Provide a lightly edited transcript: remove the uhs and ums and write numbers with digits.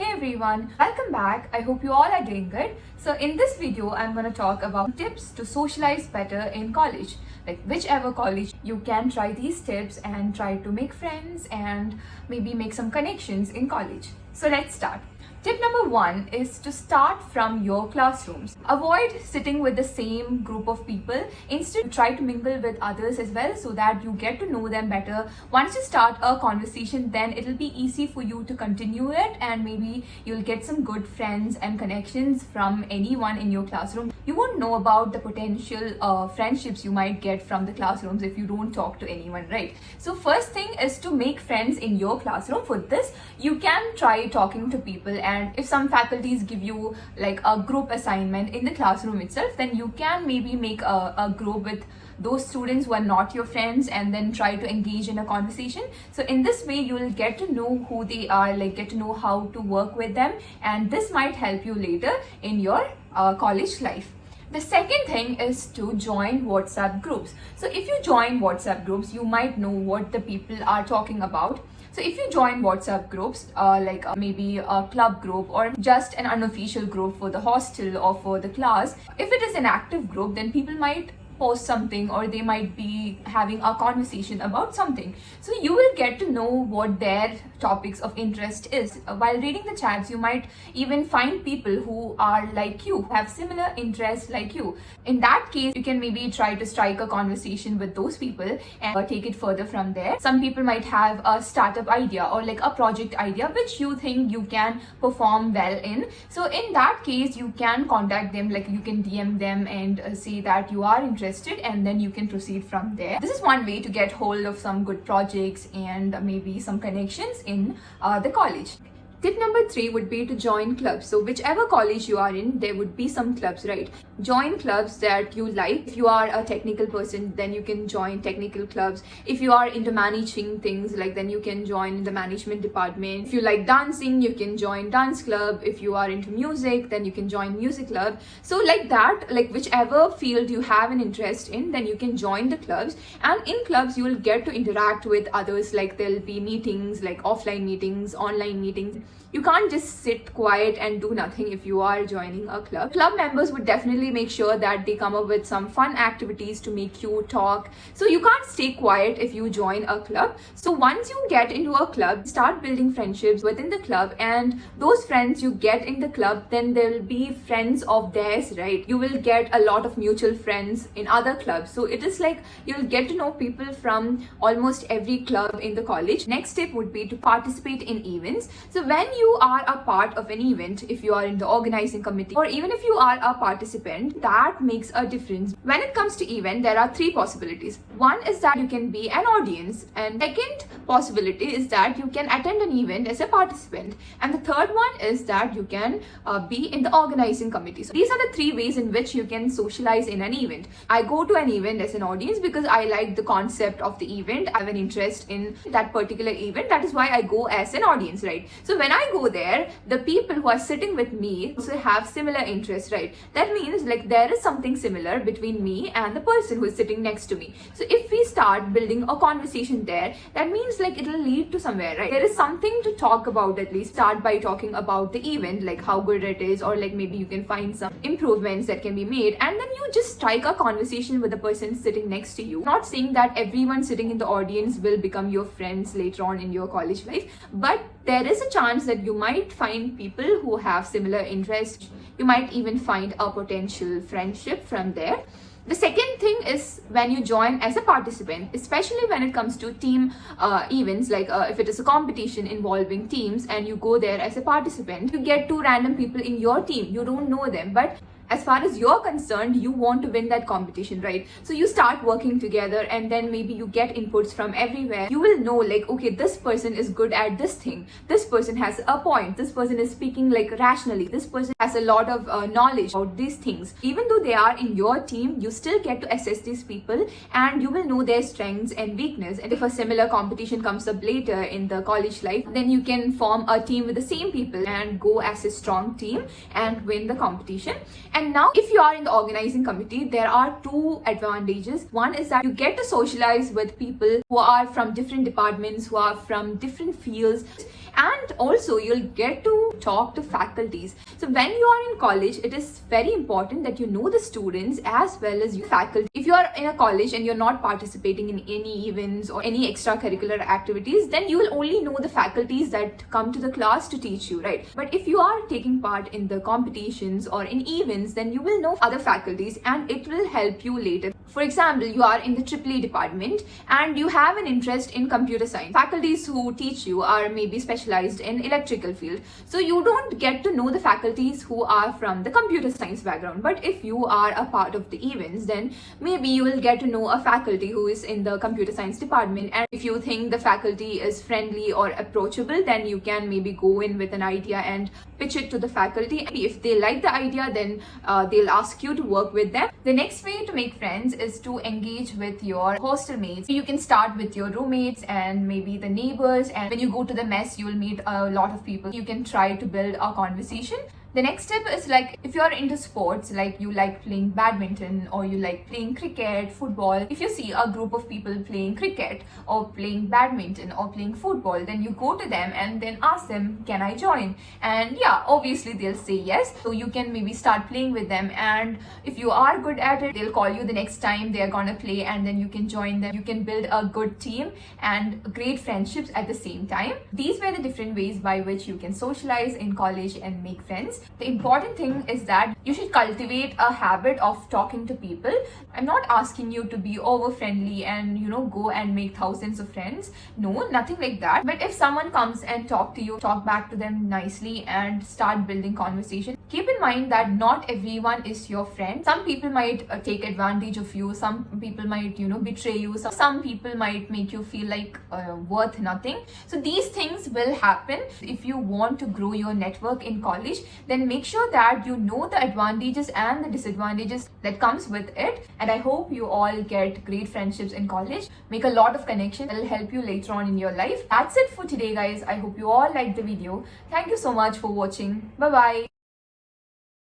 Hey everyone, welcome back. I hope you all are doing good. So in this video, I'm going to talk about tips to socialize better in college. Like whichever college, you can try these tips and try to make friends and maybe make some connections in college. So let's start. Tip number 1 is to start from your classrooms. Avoid sitting with the same group of people. Instead, try to mingle with others as well so that you get to know them better. Once you start a conversation, then it'll be easy for you to continue it and maybe you'll get some good friends and connections from anyone in your classroom. You won't know about the potential friendships you might get from the classrooms if you don't talk to anyone, right? So first thing is to make friends in your classroom. For this, you can try talking to people, and if some faculties give you like a group assignment in the classroom itself, then you can maybe make a group with those students who are not your friends and then try to engage in a conversation. So in this way, you will get to know who they are, like get to know how to work with them, and this might help you later in your college life. The second thing is to join WhatsApp groups. So if you join WhatsApp groups, you might know what the people are talking about. So if you join WhatsApp groups, maybe a club group or just an unofficial group for the hostel or for the class, if it is an active group, then people might post something or they might be having a conversation about something. So you will get to know what their topics of interest is. While reading the chats, you might even find people who are like you, who have similar interests like you. In that case, you can maybe try to strike a conversation with those people and take it further from there. Some people might have a startup idea or like a project idea which you think you can perform well in. So in that case, you can contact them, like you can DM them and say that you are interested, and then you can proceed from there. This is one way to get hold of some good projects and maybe some connections in the college. Tip number 3 would be to join clubs. So whichever college you are in, there would be some clubs, right? Join clubs that you like. If you are a technical person, then you can join technical clubs. If you are into managing things, like then you can join the management department. If you like dancing, you can join dance club. If you are into music, then you can join music club. So like that, like whichever field you have an interest in, then you can join the clubs. And in clubs, you will get to interact with others. Like there'll be meetings, like offline meetings, online meetings. You can't just sit quiet and do nothing if you are joining a club. Club members would definitely make sure that they come up with some fun activities to make you talk. So you can't stay quiet if you join a club. So once you get into a club, start building friendships within the club, and those friends you get in the club, then there will be friends of theirs, right? You will get a lot of mutual friends in other clubs. So it is like you'll get to know people from almost every club in the college. Next tip would be to participate in events. So when you are a part of an event, if you are in the organizing committee or even if you are a participant, that makes a difference. When it comes to event, there are 3 possibilities. One is that you can be an audience, and second possibility is that you can attend an event as a participant, and the third one is that you can be in the organizing committee. So these are the 3 ways in which you can socialize in an event. I go to an event as an audience because I like the concept of the event. I have an interest in that particular event. That is why I go as an audience, right? So when I go there, the people who are sitting with me also have similar interests, right? That means like there is something similar between me and the person who is sitting next to me. So if we start building a conversation there, that means like it'll lead to somewhere, right? There is something to talk about. At least start by talking about the event, like how good it is, or like maybe you can find some improvements that can be made, and then you just strike a conversation with the person sitting next to you. Not saying that everyone sitting in the audience will become your friends later on in your college life, but there is a chance that you might find people who have similar interests. You might even find a potential friendship from there. The second thing is when you join as a participant, especially when it comes to team events, like if it is a competition involving teams and you go there as a participant, you get 2 random people in your team. You don't know them, but as far as you're concerned, you want to win that competition, right? So you start working together, and then maybe you get inputs from everywhere. You will know like, okay, this person is good at this thing. This person has a point. This person is speaking like rationally. This person has a lot of knowledge about these things. Even though they are in your team, you still get to assess these people, and you will know their strengths and weakness. And if a similar competition comes up later in the college life, then you can form a team with the same people and go as a strong team and win the competition. And now, if you are in the organizing committee, there are 2 advantages. One is that you get to socialize with people who are from different departments, who are from different fields, and also you'll get to talk to faculties. So when you are in college, it is very important that you know the students as well as your faculty. If you are in a college and you're not participating in any events or any extracurricular activities, then you will only know the faculties that come to the class to teach you, right? But if you are taking part in the competitions or in events, then you will know other faculties and it will help you later. For example, you are in the EEE department and you have an interest in computer science. Faculties who teach you are maybe specialized in electrical field. So you don't get to know the faculties who are from the computer science background. But if you are a part of the events, then maybe you will get to know a faculty who is in the computer science department. And if you think the faculty is friendly or approachable, then you can maybe go in with an idea and pitch it to the faculty. If they like the idea, then they'll ask you to work with them. The next way to make friends is to engage with your hostel mates. You can start with your roommates and maybe the neighbors, and when you go to the mess, you will meet a lot of people. You can try to build a conversation. The next step is like if you're into sports, like you like playing badminton or you like playing cricket, football. If you see a group of people playing cricket or playing badminton or playing football, then you go to them and then ask them, can I join? And yeah, obviously they'll say yes. So you can maybe start playing with them, and if you are good at it, they'll call you the next time they're gonna play, and then you can join them. You can build a good team and great friendships at the same time. These were the different ways by which you can socialize in college and make friends. The important thing is that you should cultivate a habit of talking to people. I'm not asking you to be over friendly and go and make thousands of friends. No, nothing like that. But if someone comes and talk to you, talk back to them nicely and start building conversation. Keep in mind that not everyone is your friend. Some people might take advantage of you. Some people might betray you. Some people might make you feel like worth nothing. So these things will happen. If you want to grow your network in college, then make sure that you know the advantages and the disadvantages that comes with it. And I hope you all get great friendships in college. Make a lot of connections that will help you later on in your life. That's it for today, guys. I hope you all liked the video. Thank you so much for watching. Bye bye.